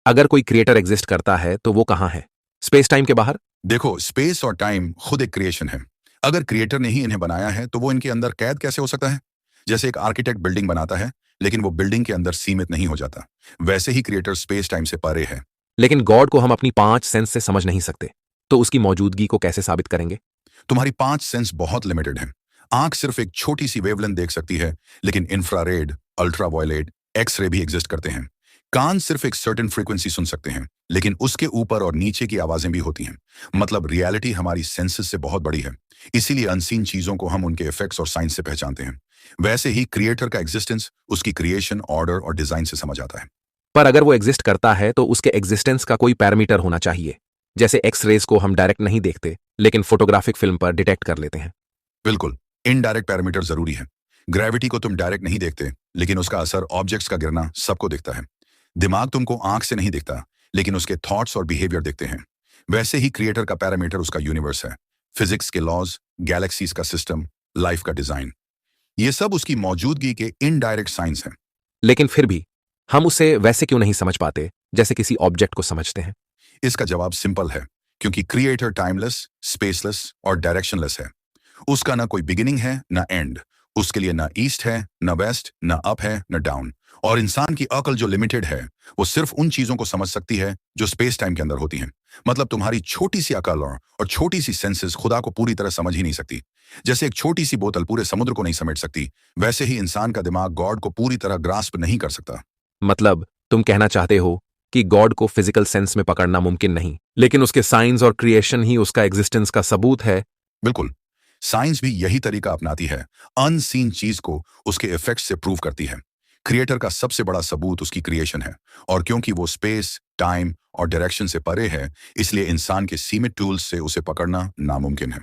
अगर कोई creator exist करता है तो वो कहाँ है? स्पेस टाइम के बाहर? देखो, स्पेस और टाइम खुद एक क्रिएशन है। अगर क्रिएटर ने ही इन्हें बनाया है तो वो इनके अंदर कैद कैसे हो सकता है? जैसे एक आर्किटेक्ट बिल्डिंग बनाता है, लेकिन वो बिल्डिंग के अंदर सीमित नहीं हो जाता। वैसे ही क्रिएटर स्पेस टाइम से परे है। लेकिन गॉड को हम अपनी 5 सेंस से समझ नहीं सकते, तो उसकी मौजूदगी को कैसे साबित करेंगे? तुम्हारी 5 सेंस बहुत लिमिटेड हैं। आंख सिर्फ एक छोटी सी वेवलेंथ देख सकती है, लेकिन इंफ्रारेड, अल्ट्रावायलेट, एक्स-रे भी एग्जिस्ट करते हैं। कान सिर्फ एक सर्टेन फ्रीक्वेंसी सुन सकते हैं, लेकिन उसके ऊपर और नीचे की आवाजें भी होती हैं। मतलब रियलिटी हमारी सेंसेस से बहुत बड़ी है। इसीलिए अनसीन चीजों को हम उनके इफेक्ट्स और साइंस से पहचानते हैं। वैसे ही क्रिएटर का एग्जिस्टेंस उसकी क्रिएशन, ऑर्डर और डिजाइन से समझ आता है। पर अगर वो एग्जिस्ट करता है तो उसके एग्जिस्टेंस का कोई पैरामीटर होना चाहिए। जैसे एक्स रेज को हम डायरेक्ट नहीं देखते, लेकिन फोटोग्राफिक फिल्म पर डिटेक्ट कर लेते हैं। बिल्कुल, इनडायरेक्ट पैरामीटर जरूरी है। ग्रेविटी को तुम डायरेक्ट नहीं देखते, लेकिन उसका असर ऑब्जेक्ट्स का गिरना सबको दिखता है। दिमाग तुमको आंख से नहीं दिखता, लेकिन उसके थॉट्स और बिहेवियर दिखते हैं। वैसे ही क्रिएटर का पैरामीटर उसका यूनिवर्स है। फिजिक्स के लॉज, गैलेक्सीज का सिस्टम, लाइफ का डिजाइन, ये सब उसकी मौजूदगी के इनडायरेक्ट साइंस हैं। लेकिन फिर भी हम उसे वैसे क्यों नहीं समझ पाते, जैसे किसी ऑब्जेक्ट को समझते हैं? इसका जवाब सिंपल है, क्योंकि क्रिएटर टाइमलेस, स्पेसलेस और डायरेक्शनलेस है। उसका ना कोई बिगिनिंग है ना एंड। उसके लिए ना ईस्ट है ना वेस्ट, ना अप है ना डाउन। और इंसान की अकल जो लिमिटेड है, वो सिर्फ उन चीजों को समझ सकती है जो स्पेस टाइम के अंदर होती हैं। मतलब तुम्हारी छोटी सी अकल और छोटी सी सेंसेस खुदा को पूरी तरह समझ ही नहीं सकती। जैसे एक छोटी सी बोतल पूरे समुद्र को नहीं समेट सकती, वैसे ही इंसान का दिमाग गॉड को पूरी तरह ग्रास्प नहीं कर सकता। मतलब तुम कहना चाहते हो कि गॉड को फिजिकल सेंस में पकड़ना मुमकिन नहीं, लेकिन उसके साइंस और क्रिएशन ही उसका एग्जिस्टेंस का सबूत है? बिल्कुल। साइंस भी यही तरीका अपनाती है। अनसीन चीज को उसके इफेक्ट्स से प्रूव करती है। क्रिएटर का सबसे बड़ा सबूत उसकी क्रिएशन है। और क्योंकि वो स्पेस, टाइम और डायरेक्शन से परे है, इसलिए इंसान के सीमित टूल्स से उसे पकड़ना नामुमकिन है।